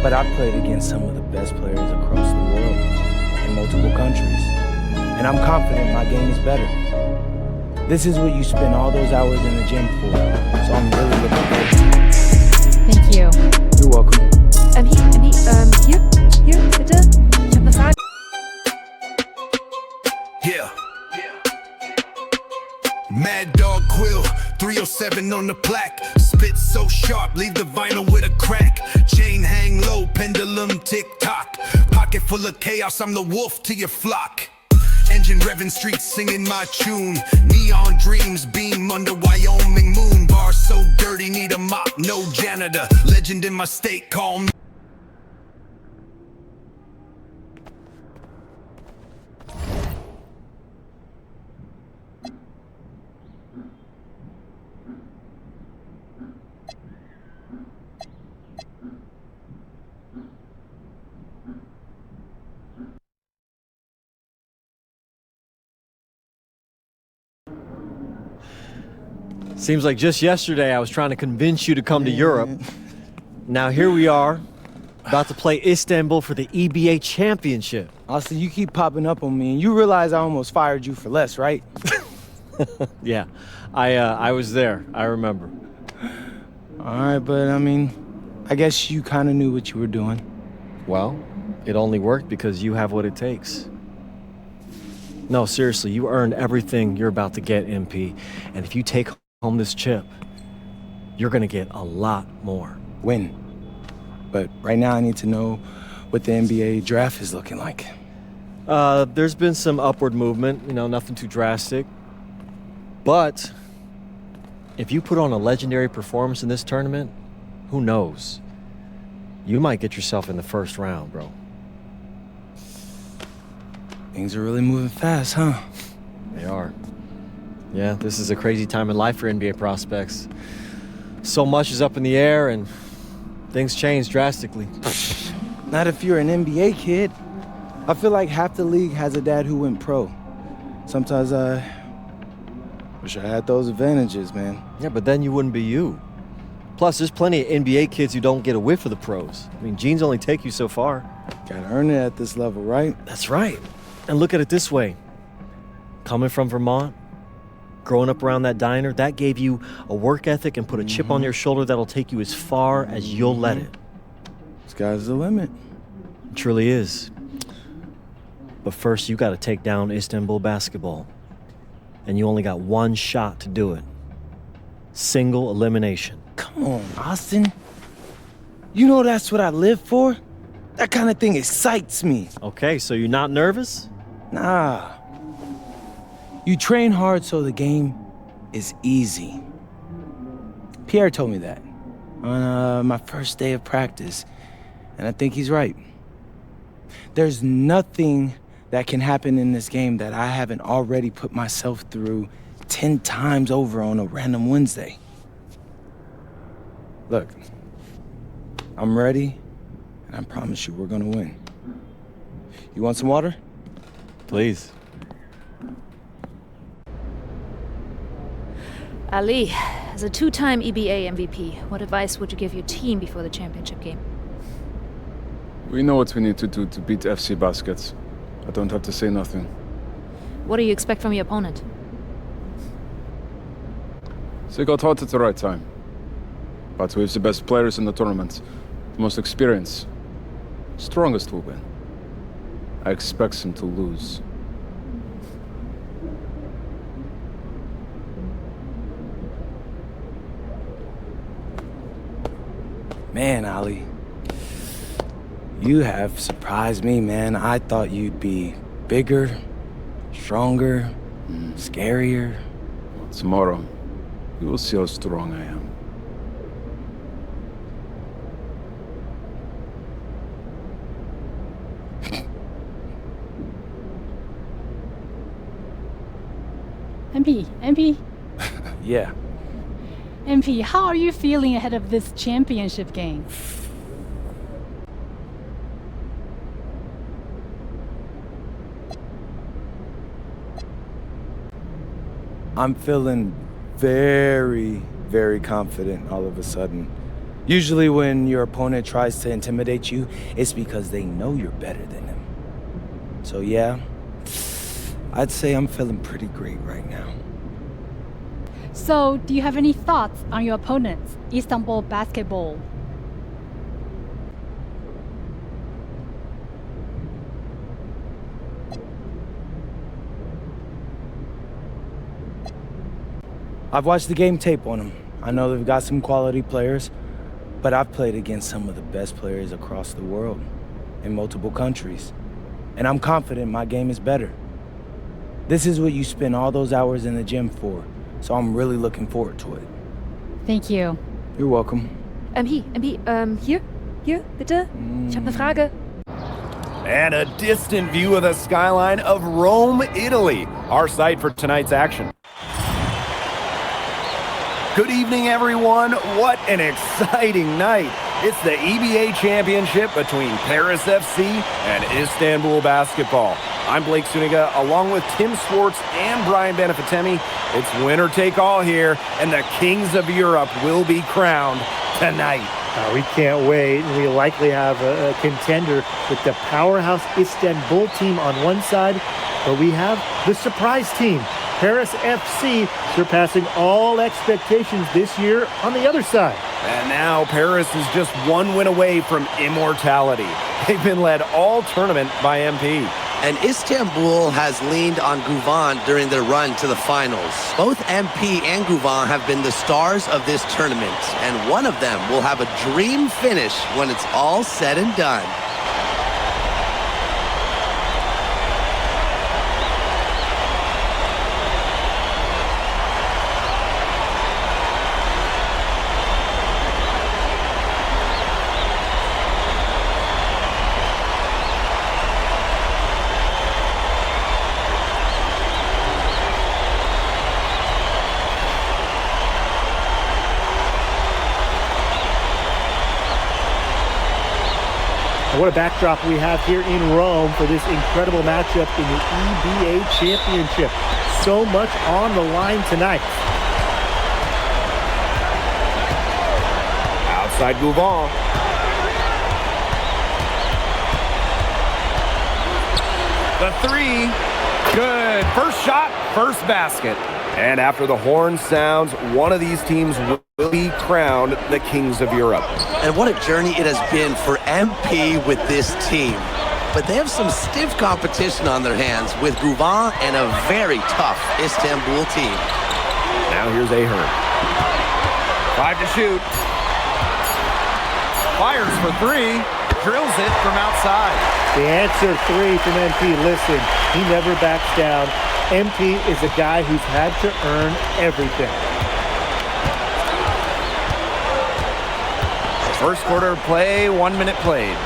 But I've played against some of the best players across the world in multiple countries. And I'm confident my game is better. This is what you spend all those hours in the gym for. So I'm really looking forward to it. Thank you. You're welcome. Hier, bitte. Ich habe eine Frage. Yeah. Mad Dog Quill, 307 on the plaque. Spit so sharp, leave the vinyl with a crack. Chain hang low, pendulum tick tock. Pocket full of chaos, I'm the wolf to your flock. Engine revving, streets singing my tune. Neon dreams beam under Wyoming moon. Bar so dirty, need a mop, no janitor. Legend in my state, call me. Seems like just yesterday I was trying to convince you to come to Europe. Now here we are, about to play Istanbul for the EBA championship. Austin, you keep popping up on me, and you realize I almost fired you for less, right? Yeah, I was there, I remember. All right, but I mean, I guess you kind of knew what you were doing. Well, it only worked because you have what it takes. No, seriously, you earned everything you're about to get, MP. And if you take home this chip, you're gonna get a lot more. Win. But right now I need to know what the NBA draft is looking like. There's been some upward movement, nothing too drastic. But if you put on a legendary performance in this tournament, who knows? You might get yourself in the first round, bro. Things are really moving fast, huh? They are. Yeah, this is a crazy time in life for NBA prospects. So much is up in the air and things change drastically. Not if you're an NBA kid. I feel like half the league has a dad who went pro. Sometimes I wish I had those advantages, man. Yeah, but then you wouldn't be you. Plus, there's plenty of NBA kids who don't get a whiff of the pros. I mean, genes only take you so far. Gotta earn it at this level, right? That's right. And look at it this way. Coming from Vermont, growing up around that diner, that gave you a work ethic and put a chip on your shoulder that'll take you as far as you'll let it. Sky's the limit. It truly is. But first, you gotta take down Istanbul basketball. And you only got one shot to do it. Single elimination. Come on, Austin. You know that's what I live for? That kind of thing excites me. Okay, so you're not nervous? Nah. You train hard so the game is easy. Pierre told me that on my first day of practice, and I think he's right. There's nothing that can happen in this game that I haven't already put myself through 10 times over on a random Wednesday. Look, I'm ready, and I promise you we're gonna win. You want some water? Please. Ali, as a two-time EBA MVP, what advice would you give your team before the championship game? We know what we need to do to beat FC Baskets. I don't have to say nothing. What do you expect from your opponent? They got hot at the right time. But we have the best players in the tournament, the most experience, strongest will win. I expect them to lose. Man, Ali, you have surprised me, man. I thought you'd be bigger, stronger, scarier. Tomorrow, you will see how strong I am. MP, Yeah. MP, how are you feeling ahead of this championship game? I'm feeling very, very confident all of a sudden. Usually when your opponent tries to intimidate you, it's because they know you're better than them. So yeah, I'd say I'm feeling pretty great right now. So, do you have any thoughts on your opponents, Istanbul Basketball? I've watched the game tape on them. I know they've got some quality players, but I've played against some of the best players across the world, in multiple countries. And I'm confident my game is better. This is what you spend all those hours in the gym for, so I'm really looking forward to it. Thank you. You're welcome. Hier, bitte. Ich habe eine Frage. And a distant view of the skyline of Rome, Italy, our site for tonight's action. Good evening, everyone. What an exciting night. It's the EBA championship between Paris FC and Istanbul Basketball. I'm Blake Suniga, along with Tim Swartz and Brian Benefitemi. It's winner take all here, and the kings of Europe will be crowned tonight. We can't wait, and we likely have a contender with the powerhouse Istanbul team on one side, but we have the surprise team, Paris FC, surpassing all expectations this year on the other side. And now Paris is just one win away from immortality. They've been led all tournament by MP. And Istanbul has leaned on Guvan during their run to the finals. Both MP and Guvan have been the stars of this tournament, and one of them will have a dream finish when it's all said and done. What a backdrop we have here in Rome for this incredible matchup in the EBA Championship. So much on the line tonight. Outside Guvan. The three. Good. First shot, first basket. And after the horn sounds, one of these teams will be crowned the kings of Europe. And what a journey it has been for MP with this team. But they have some stiff competition on their hands with Guvan and a very tough Istanbul team. Now here's Ahern. 5 to shoot. Fires for 3. Drills it from outside. The answer 3 from MP. Listen, he never backs down. MP is a guy who's had to earn everything. First quarter play, 1 minute played.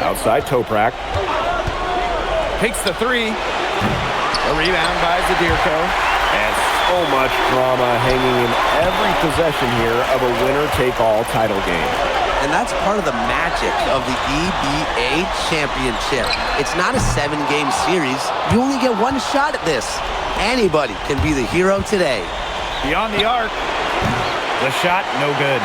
Outside Toprak. Takes the 3. A rebound by Zadirko. And so much drama hanging in every possession here of a winner-take-all title game. And that's part of the magic of the EBA Championship. It's not a 7-game series. You only get one shot at this. Anybody can be the hero today. Beyond the arc. The shot, no good.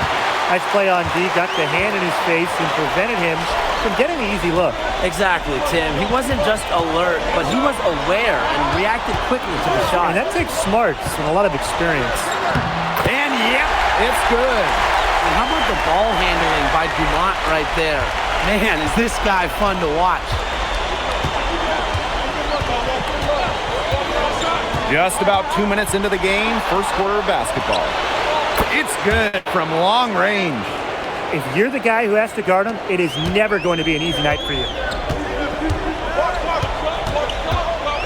Nice play on D, got the hand in his face and prevented him from getting the easy look. Exactly, Tim. He wasn't just alert, but he was aware and reacted quickly to the shot. And that takes smarts and a lot of experience. And yep, it's good. And how about the ball handling by Dumont right there? Man, is this guy fun to watch. Just about 2 minutes into the game, first quarter of basketball. It's good from long range. If you're the guy who has to guard him, it is never going to be an easy night for you.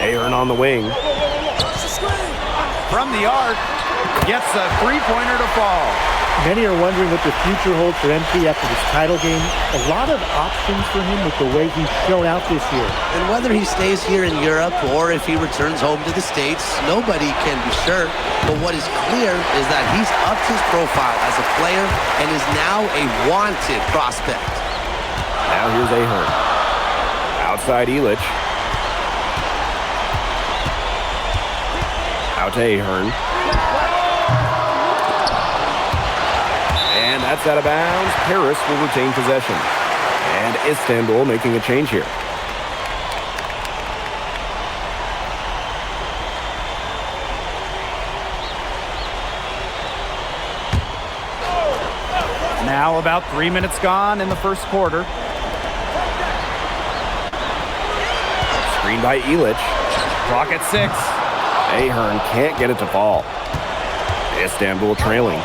Ahern on the wing. From the arc, gets a three-pointer to fall. Many are wondering what the future holds for MP after this title game. A lot of options for him with the way he's shown out this year. And whether he stays here in Europe or if he returns home to the States, nobody can be sure. But what is clear is that he's upped his profile as a player and is now a wanted prospect. Now here's Ahern. Outside Illich. Out to Ahern. that's out of bounds. Paris will retain possession. And Istanbul making a change here. Now about 3 minutes gone in the first quarter. Screen by Illich. Clock at 6. Ahern can't get it to fall. Istanbul trailing.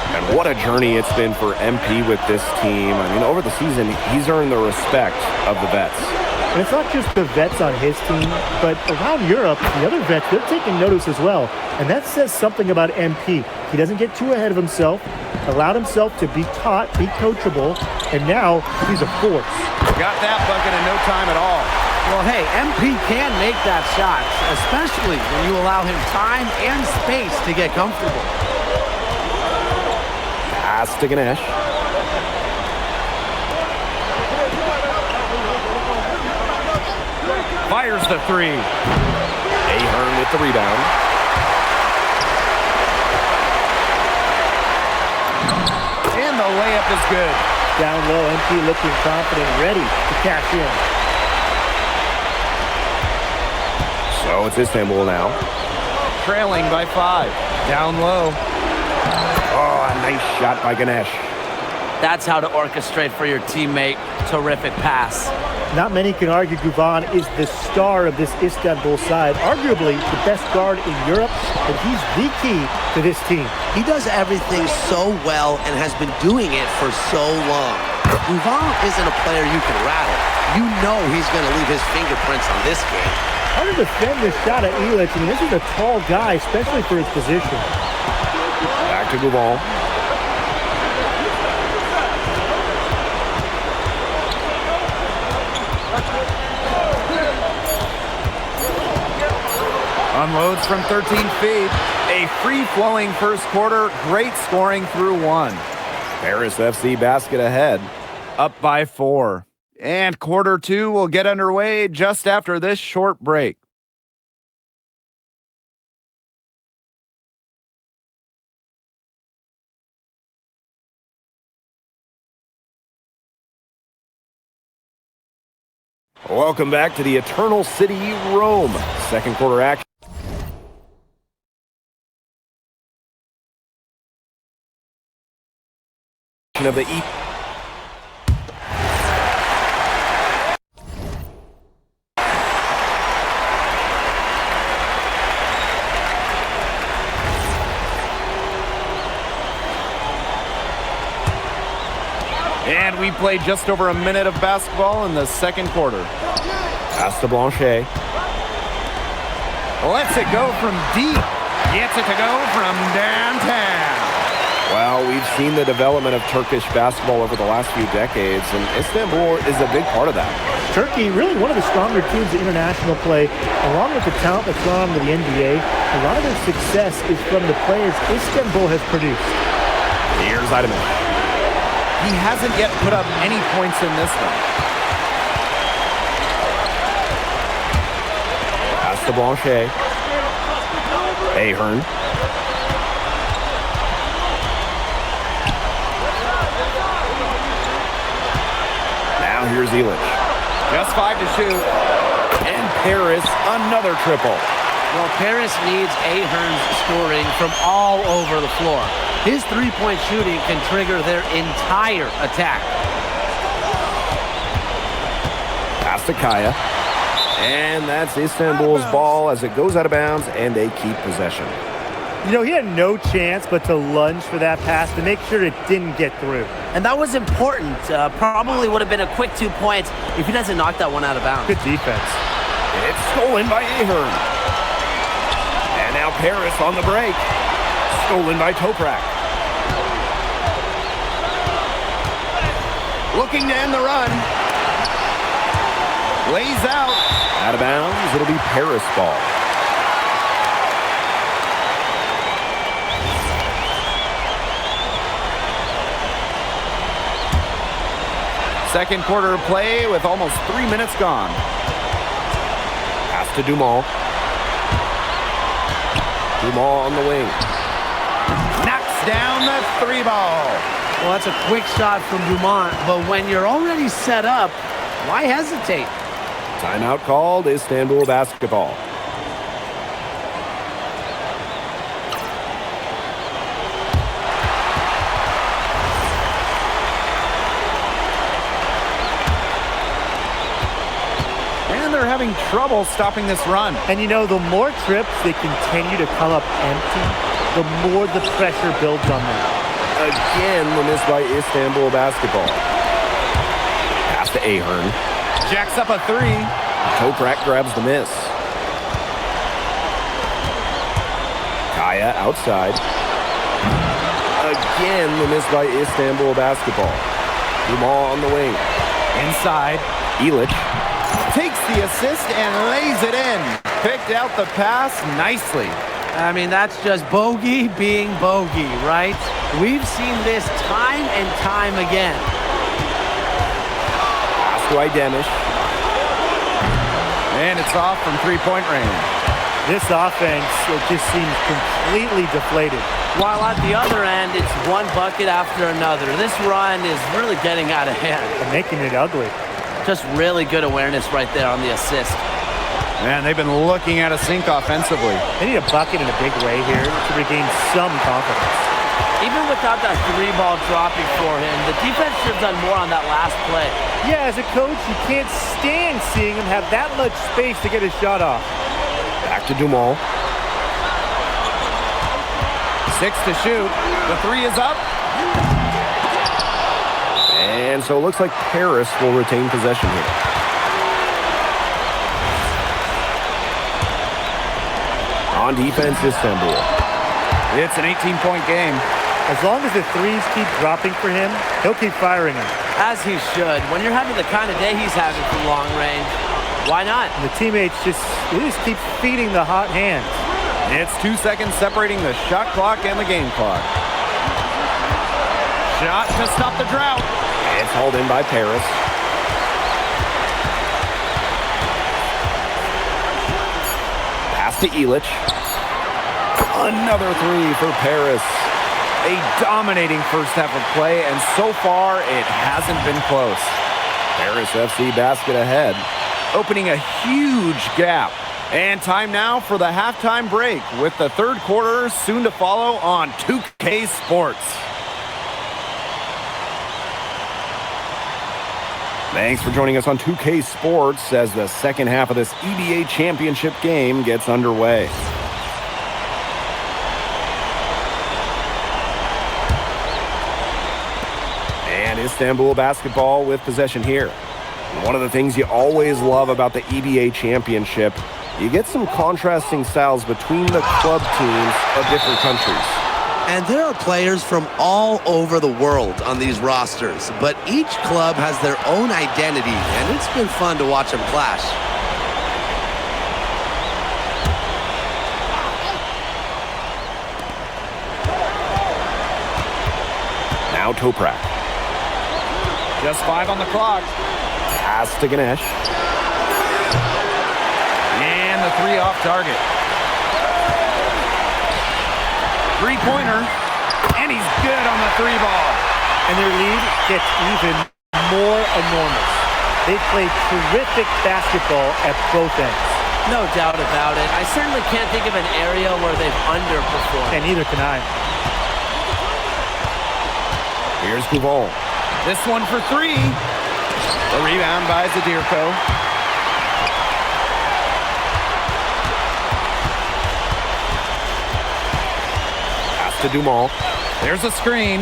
And what a journey it's been for MP with this team. I mean, over the season, he's earned the respect of the vets. And it's not just the vets on his team, but around Europe, the other vets, they're taking notice as well. And that says something about MP. He doesn't get too ahead of himself, allowed himself to be taught, be coachable, and now he's a force. Got that bucket in no time at all. Well, hey, MP can make that shot, especially when you allow him time and space to get comfortable. Pass to Ganesh. Fires the 3. Ahern with the rebound. And the layup is good. Down low, MP looking confident, ready to cash in. So it's Istanbul now. Trailing by 5. Down low. Oh, a nice shot by Ganesh. That's how to orchestrate for your teammate. Terrific pass. Not many can argue Guvan is the star of this Istanbul side, arguably the best guard in Europe, and he's the key to this team. He does everything so well and has been doing it for so long. Guvan isn't a player you can rattle. You know he's going to leave his fingerprints on this game. How to defend this shot at Illich? I mean, this is a tall guy, especially for his position. Back to Guvan. Unloads from 13 feet. A free-flowing first quarter. Great scoring through 1. Paris FC basket ahead. Up by 4. And quarter 2 will get underway just after this short break. Welcome back to the Eternal City, Rome. Second quarter action. Of the And we played just over a minute of basketball in the second quarter. Pass to Blanchet. Lets it go from deep. Gets it to go from downtown. Well, we've seen the development of Turkish basketball over the last few decades, and Istanbul is a big part of that. Turkey, really one of the stronger teams in international play, along with the talent that's gone on to the NBA. A lot of their success is from the players Istanbul has produced. Here's Eidemann. He hasn't yet put up any points in this one. Pass to Blanchet. Ahern. Now here's Illich. Just 5 to shoot. And Paris, another triple. Well, Paris needs Ahern's scoring from all over the floor. His three-point shooting can trigger their entire attack. Pass to Kaya. And that's Istanbul's ball as it goes out of bounds, and they keep possession. You know, he had no chance but to lunge for that pass to make sure it didn't get through. And that was important. Probably would have been a quick 2 points if he doesn't knock that one out of bounds. Good defense. It's stolen by Ahern. And now Paris on the break. Stolen by Toprak. Looking to end the run. Lays out. Out of bounds, it'll be Paris ball. Second quarter of play with almost 3 minutes gone. Pass to Dumont. Dumont on the wing. Knocks down the 3 ball. Well, that's a quick shot from Dumont, but when you're already set up, why hesitate? Timeout called, Istanbul basketball. And they're having trouble stopping this run. And you know, the more trips they continue to come up empty, the more the pressure builds on them. Again, the miss by Istanbul basketball. Pass to Ahern. Jacks up a three. Toprak grabs the miss. Kaya outside. Again, the miss by Istanbul basketball. Dumont on the wing. Inside. Ilic. Takes the assist and lays it in. Picked out the pass nicely. I mean, that's just bogey being bogey, right? We've seen this time and time again. Pass to Idemish. And it's off from three-point range. This offense, it just seems completely deflated. While at the other end, it's one bucket after another. This run is really getting out of hand. And making it ugly. Just really good awareness right there on the assist. Man, they've been looking at a sink offensively. They need a bucket in a big way here to regain some confidence. Even without that three ball dropping for him, the defense should have done more on that last play. Yeah, as a coach, you can't stand seeing him have that much space to get his shot off. Back to Dumont. 6 to shoot. The three is up. And so it looks like Paris will retain possession here. On defense, Istanbul. It's an 18-point game. As long as the threes keep dropping for him, he'll keep firing them. As he should. When you're having the kind of day he's having from long range, why not? And the teammates just keep feeding the hot hands. It's 2 seconds separating the shot clock and the game clock. Shot to stop the drought. It's hauled in by Paris. Pass to Ilic. Another three for Paris. A dominating first half of play, and so far it hasn't been close. Paris FC basket ahead. Opening a huge gap. And time now for the halftime break, with the third quarter soon to follow on 2K Sports. Thanks for joining us on 2K Sports as the second half of this EBA championship game gets underway. And Istanbul basketball with possession here. One of the things you always love about the EBA championship, you get some contrasting styles between the club teams of different countries. And there are players from all over the world on these rosters, but each club has their own identity, and it's been fun to watch them clash. Now Toprak. Just 5 on the clock. Pass to Ganesh. And the three off target. Three-pointer. And he's good on the three ball. And their lead gets even more enormous. They play terrific basketball at both ends. No doubt about it. I certainly can't think of an area where they've underperformed. And neither can I. Here's Gouval. This one for three. The rebound by Zadirko. Pass to Dumont. There's a screen.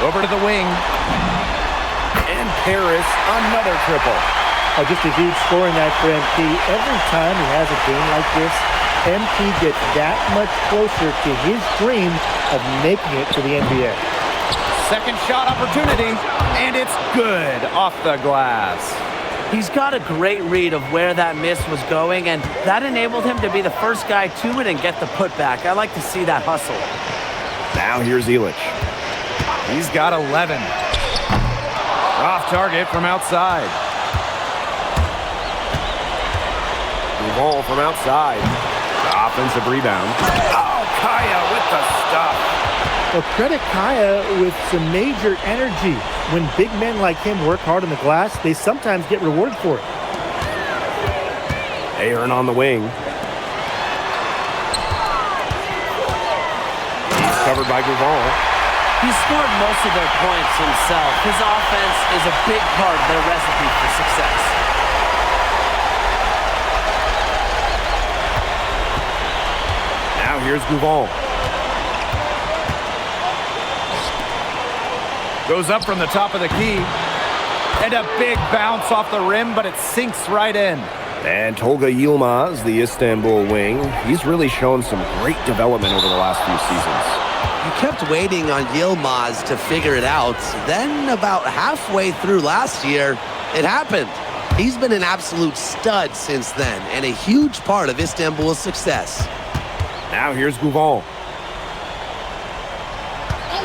Over to the wing. And Paris, another triple. Oh, just a huge scoring night for MP. Every time he has a game like this, MP gets that much closer to his dream of making it to the NBA. Second shot opportunity, and it's good off the glass. He's got a great read of where that miss was going, and that enabled him to be the first guy to it and get the putback. I like to see that hustle. Now here's Ilic. He's got 11. Off target from outside. Gouval from outside. The offensive rebound. Oh, Kaya with the stuff. Well, credit Kaya with some major energy. When big men like him work hard on the glass, they sometimes get rewarded for it. Aaron on the wing. He's covered by Gouvan. He scored most of their points himself. His offense is a big part of their recipe for success. Now here's Gouvan. Goes up from the top of the key. And a big bounce off the rim, but it sinks right in. And Tolga Yilmaz, the Istanbul wing, he's really shown some great development over the last few seasons. You kept waiting on Yilmaz to figure it out. Then about halfway through last year, it happened. He's been an absolute stud since then and a huge part of Istanbul's success. Now here's Gouvan.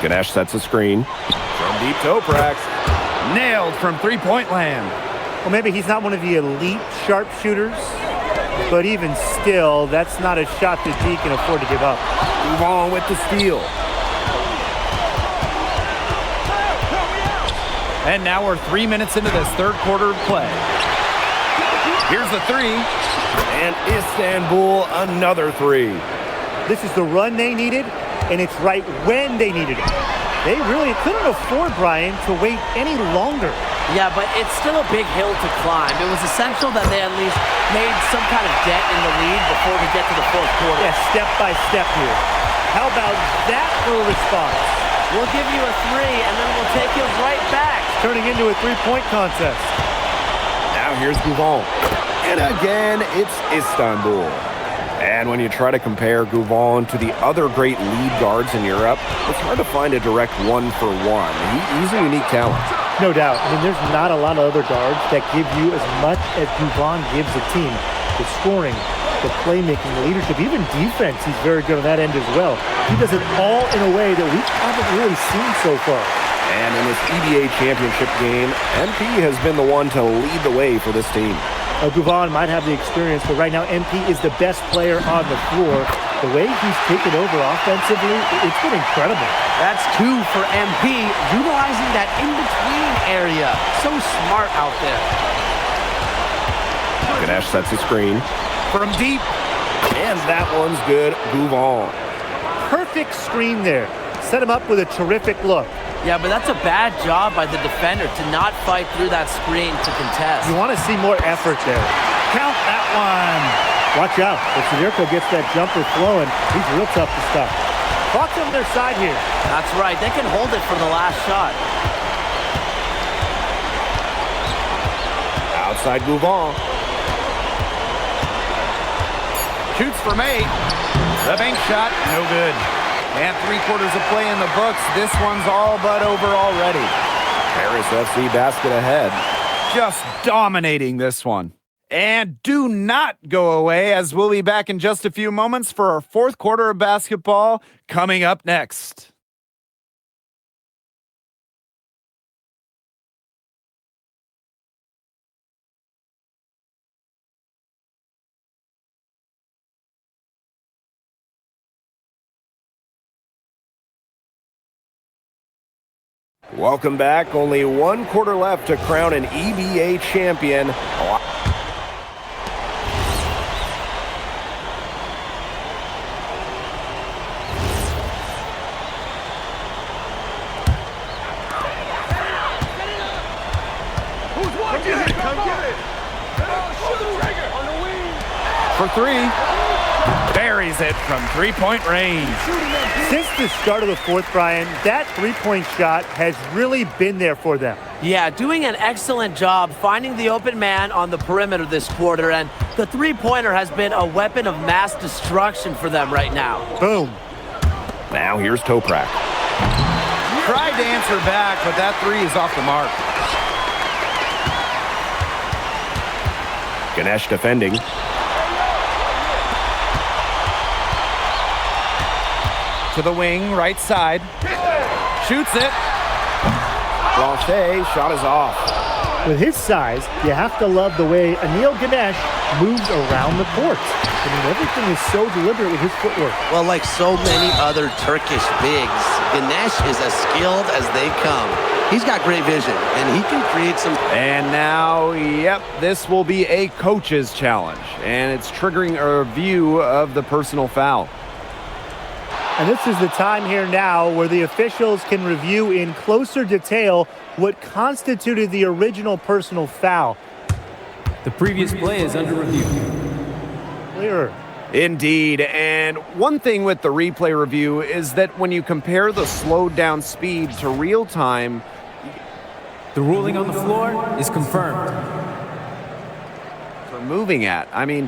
Ganesh sets a screen. From deep Toprak. Nailed from three-point land. Well, maybe he's not one of the elite sharpshooters, but even still, that's not a shot that he can afford to give up. Gouvan with the steal. And now we're 3 minutes into this third quarter of play. Here's the three. And Istanbul, another three. This is the run they needed, and it's right when they needed it. They really couldn't afford, Brian, to wait any longer. Yeah, but it's still a big hill to climb. It was essential that they at least made some kind of dent in the lead before we get to the fourth quarter. Yeah, step by step here. How about that for a response? We'll give you a three, and then we'll take you right back. Turning into a three-point contest. Now here's Gouvan. And again, it's Istanbul. And when you try to compare Gouvan to the other great lead guards in Europe, it's hard to find a direct one-for-one. He's a unique talent. No doubt. I mean, there's not a lot of other guards that give you as much as Gouvan gives a team. The scoring, the playmaking, the leadership, even defense, he's very good on that end as well. He does it all in a way that we haven't really seen so far. And in this EBA championship game, MP has been the one to lead the way for this team. Gouvan might have the experience, but right now MP is the best player on the floor. The way he's taken over offensively, it's been incredible. That's two for MP, utilizing that in-between area. So smart out there. Ganesh sets a screen. From deep. And that one's good. Gouvan. Perfect screen there. Set him up with a terrific look. Yeah, but that's a bad job by the defender to not fight through that screen to contest. You want to see more effort there. Count that one. Watch out. If Sudirko gets that jumper flowing, he's real tough to stop. Clock's on their side here. That's right. They can hold it for the last shot. Outside Gouvan. Shoots from 8. The bank shot, no good. And 3/4 of play in the books. This one's all but over already. Paris FC basket ahead. Just dominating this one. And do not go away, as we'll be back in just a few moments for our fourth quarter of basketball coming up next. Welcome back. Only 1 quarter left to crown an EBA champion. For 3. Buries it from 3-point range. Since the start of the fourth, Brian, that three-point shot has really been there for them. Yeah, doing an excellent job finding the open man on the perimeter this quarter, and the three-pointer has been a weapon of mass destruction for them right now. Boom. Now here's Toprak. Tried to answer back, but that 3 is off the mark. Ganesh defending. To the wing, right side. Shoots it. Blanchet, shot is off. With his size, you have to love the way Anil Ganesh moves around the court. I mean, everything is so deliberate with his footwork. Well, like so many other Turkish bigs, Ganesh is as skilled as they come. He's got great vision, and he can create some... And now, yep, this will be a coach's challenge, and it's triggering a review of the personal foul. And this is the time here now where the officials can review in closer detail what constituted the original personal foul. The previous play is under review. Clearer. Indeed, and one thing with the replay review is that when you compare the slowed down speed to real time, The ruling on the floor is confirmed. for moving at. I mean,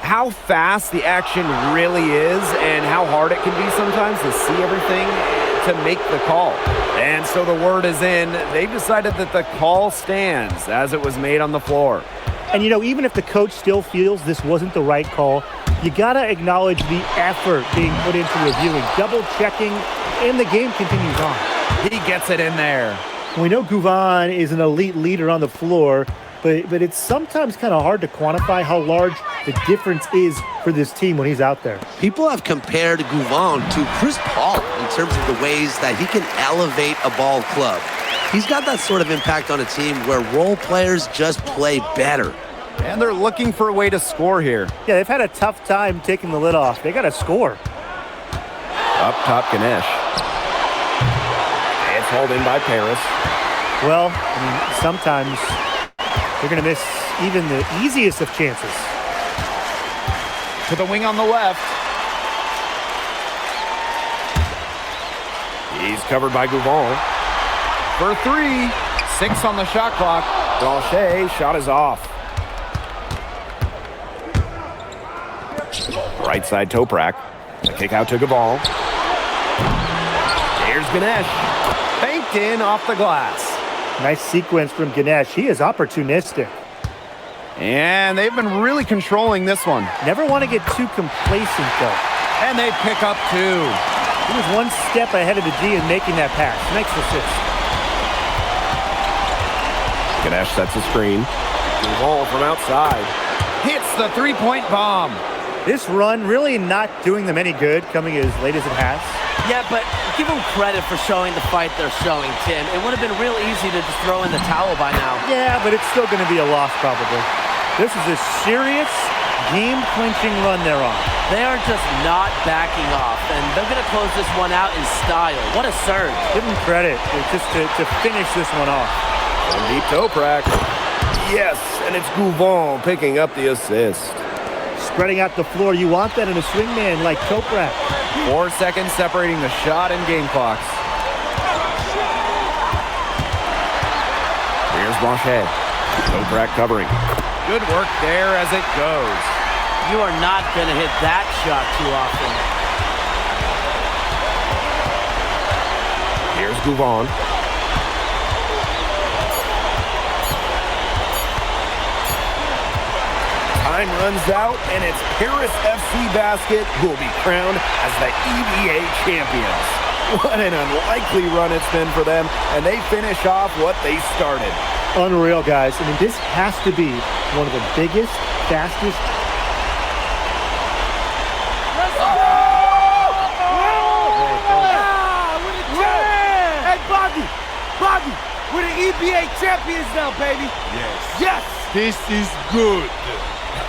how fast the action really is and how hard it can be sometimes to see everything to make the call. And so the word is in. They decided that the call stands as it was made on the floor. And you know, even if the coach still feels this wasn't the right call, you gotta acknowledge the effort being put into reviewing, double checking, and the game continues on. He gets it in there. We know Guvan is an elite leader on the floor, but it's sometimes kind of hard to quantify how large the difference is for this team when he's out there. People have compared Gouvan to Chris Paul in terms of the ways that he can elevate a ball club. He's got that sort of impact on a team where role players just play better. And they're looking for a way to score here. Yeah, they've had a tough time taking the lid off. They got to score. Up top, Ganesh. It's hauled in by Paris. Well, I mean, sometimes you're going to miss even the easiest of chances. To the wing on the left. He's covered by Gouvan. For three. 6 on the shot clock. Blanchet, shot is off. Right side Toprak. A kick out to Gouvan. Here's Ganesh. Banked in off the glass. Nice sequence from Ganesh. He is opportunistic. And they've been really controlling this one. Never want to get too complacent, though. And they pick up 2. He was one step ahead of the G in making that pass. Nice assist. Ganesh sets a screen. Ball from outside. Hits the three-point bomb. This run really not doing them any good, coming as late as it has. Yeah, but give them credit for showing the fight they're showing, Tim. It would have been real easy to just throw in the towel by now. Yeah, but it's still going to be a loss, probably. This is a serious, game-clinching run they're on. They are just not backing off, and they're going to close this one out in style. What a surge. Give them credit just to finish this one off. From deep Toprak. Yes, and it's Gouvan picking up the assist. Spreading out the floor, you want that in a swingman like Toprak. 4 seconds separating the shot and game clocks. Here's Blanchet. Toprak covering. Good work there as it goes. You are not going to hit that shot too often. Here's Gouvan. Time runs out, and it's Paris FC Basket who will be crowned as the EBA champions. What an unlikely run it's been for them, and they finish off what they started. Unreal, guys. I mean, this has to be one of the biggest, fastest... Bobby, we're the EBA champions now, baby. Yes. This is good.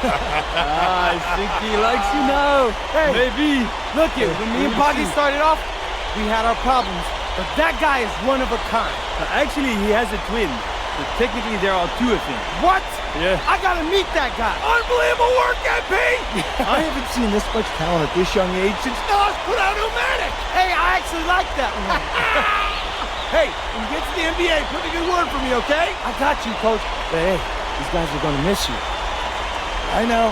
I think he likes you now. Hey, maybe. Look it, when me and Boggy started off, we had our problems, but that guy is one of a kind. Actually, he has a twin. So technically, there are 2 of him. What? Yeah. I gotta meet that guy. Unbelievable work, MP! I haven't seen this much talent at this young age since Nas put out Pneumatic. Hey, I actually like that one. Hey, when you get to the NBA, put a good word for me, okay? I got you, Coach. But hey, these guys are gonna miss you. I know,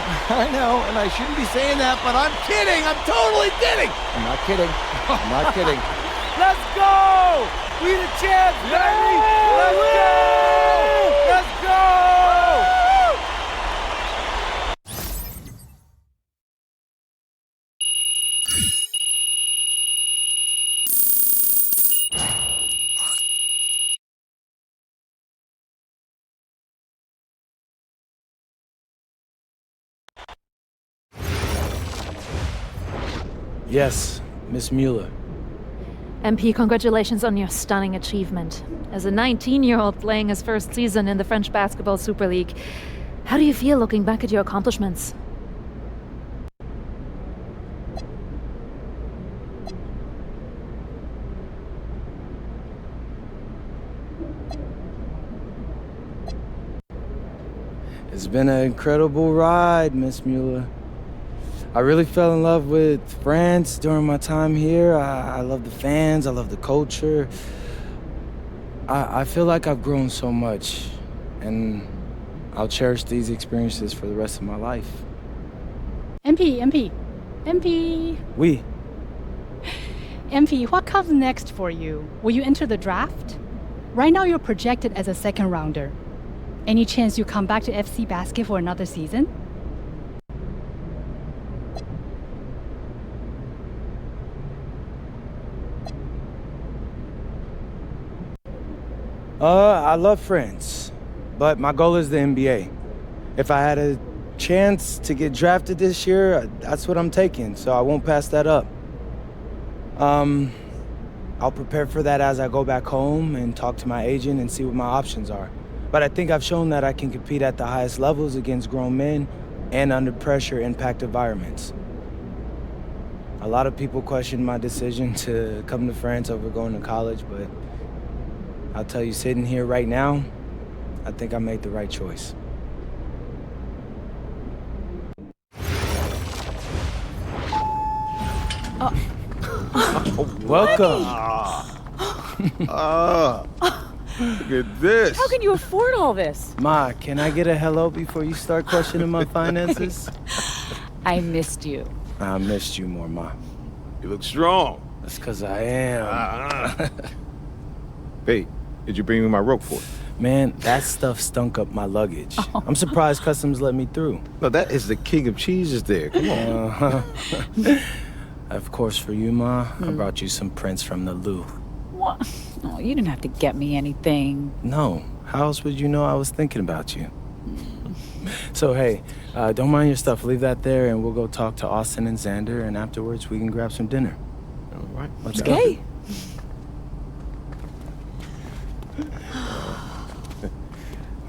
and I shouldn't be saying that, but I'm kidding. I'm totally kidding. I'm not kidding. I'm not kidding. Let's go! We the champs, baby! Let's go! Let's go! Yes, Miss Mueller. MP, congratulations on your stunning achievement. As a 19-year-old playing his first season in the French Basketball Super League, how do you feel looking back at your accomplishments? It's been an incredible ride, Miss Mueller. I really fell in love with France during my time here. I love the fans, I love the culture. I feel like I've grown so much, and I'll cherish these experiences for the rest of my life. MP. Oui. MP, what comes next for you? Will you enter the draft? Right now you're projected as a second rounder. Any chance you come back to FC Basket for another season? I love France, but my goal is the NBA. If I had a chance to get drafted this year, that's what I'm taking, so I won't pass that up. I'll prepare for that as I go back home and talk to my agent and see what my options are. But I think I've shown that I can compete at the highest levels against grown men and under pressure impact environments. A lot of people question my decision to come to France over going to college, but I'll tell you, sitting here right now, I think I made the right choice. Welcome. Look at this. How can you afford all this? Ma, can I get a hello before you start questioning my finances? I missed you. I missed you more, Ma. You look strong. That's because I am. Hey, did you bring me my rope for it? Man, that stuff stunk up my luggage. I'm surprised customs let me through. No, that is the king of cheeses there. Come on. Of course, for you, Ma, I brought you some prints from the Louvre. What? Oh, you didn't have to get me anything. No. How else would you know I was thinking about you? So, hey, don't mind your stuff. Leave that there, and we'll go talk to Austin and Xander, and afterwards we can grab some dinner. All right. Let's Okay. go.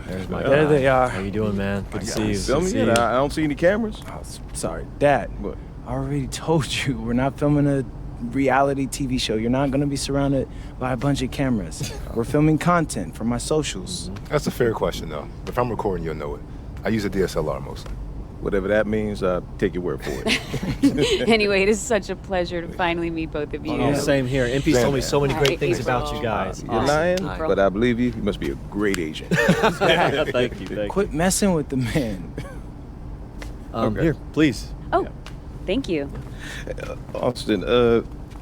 There's my There guy. they are. How you doing, man? Good to see you. Film Good to me see in. you. I don't see any cameras. Oh, sorry, Dad. What? I already told you, we're not filming a reality TV show. You're not going to be surrounded by a bunch of cameras. We're filming content for my socials. That's a fair question, though. If I'm recording, you'll know it. I use a DSLR mostly. Whatever that means, take your word for it. Anyway, it is such a pleasure to finally meet both of you. Oh, same here. MP's told me so many great things about you guys. You're lying, but I believe you. You must be a great agent. Thank you. Quit messing with the man. Here, please. Oh, thank you. Austin,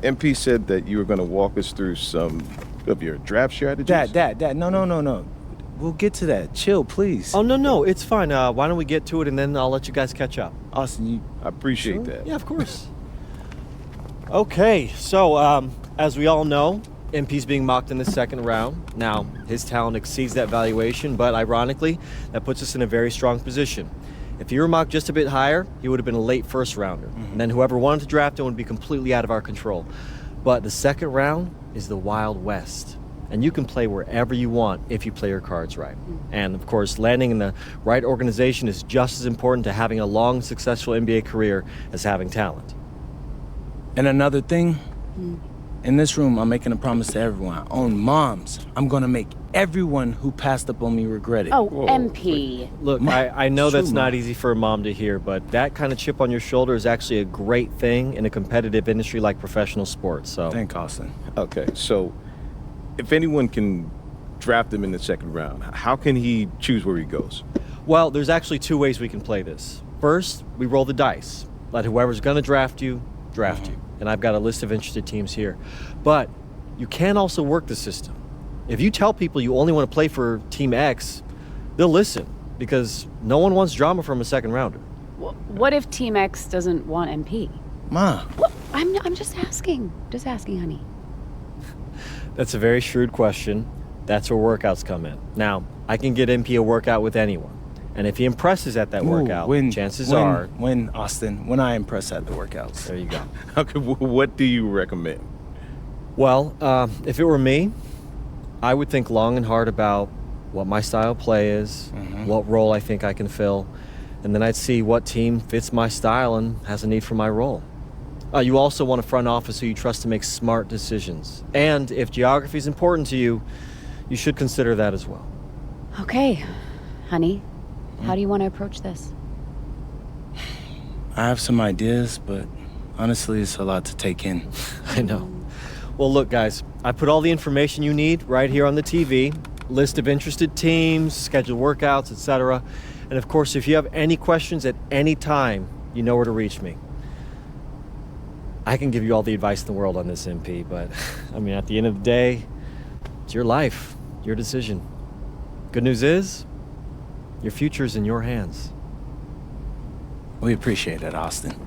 MP said that you were going to walk us through some of your draft strategies. Dad, no. We'll get to that. Chill, please. Oh, no, it's fine. Why don't we get to it, and then I'll let you guys catch up. Austin, I appreciate that. Yeah, of course. Okay, so as we all know, MP's being mocked in the second round. Now, his talent exceeds that valuation, but ironically, that puts us in a very strong position. If he were mocked just a bit higher, he would have been a late first rounder. And then whoever wanted to draft him would be completely out of our control. But the second round is the Wild West. And you can play wherever you want if you play your cards right. And of course, landing in the right organization is just as important to having a long, successful NBA career as having talent. And another thing, in this room, I'm making a promise to everyone. On moms, I'm gonna make everyone who passed up on me regret it. Oh, MP. Look, I know that's not easy for a mom to hear, but that kind of chip on your shoulder is actually a great thing in a competitive industry like professional sports. So, thank Austin. Okay, so if anyone can draft him in the second round, how can he choose where he goes? Well, there's actually two ways we can play this. First, we roll the dice. Let whoever's gonna draft you, draft you. And I've got a list of interested teams here. But you can also work the system. If you tell people you only want to play for Team X, they'll listen, because no one wants drama from a second rounder. What if Team X doesn't want MP? Ma. What? I'm just asking. Just asking, honey. That's a very shrewd question. That's where workouts come in. Now, I can get MP a workout with anyone. And if he impresses at that workout, chances are... When, Austin, when I impress at the workouts. There you go. Okay, what do you recommend? Well, if it were me, I would think long and hard about what my style of play is, what role I think I can fill, and then I'd see what team fits my style and has a need for my role. You also want a front office who you trust to make smart decisions. And if geography is important to you, you should consider that as well. Okay, honey. How do you want to approach this? I have some ideas, but honestly, it's a lot to take in. I know. Well, look, guys, I put all the information you need right here on the TV. List of interested teams, scheduled workouts, etc. And of course, if you have any questions at any time, you know where to reach me. I can give you all the advice in the world on this, MP, but I mean, at the end of the day, it's your life, your decision. Good news is, your future's in your hands. We appreciate it, Austin.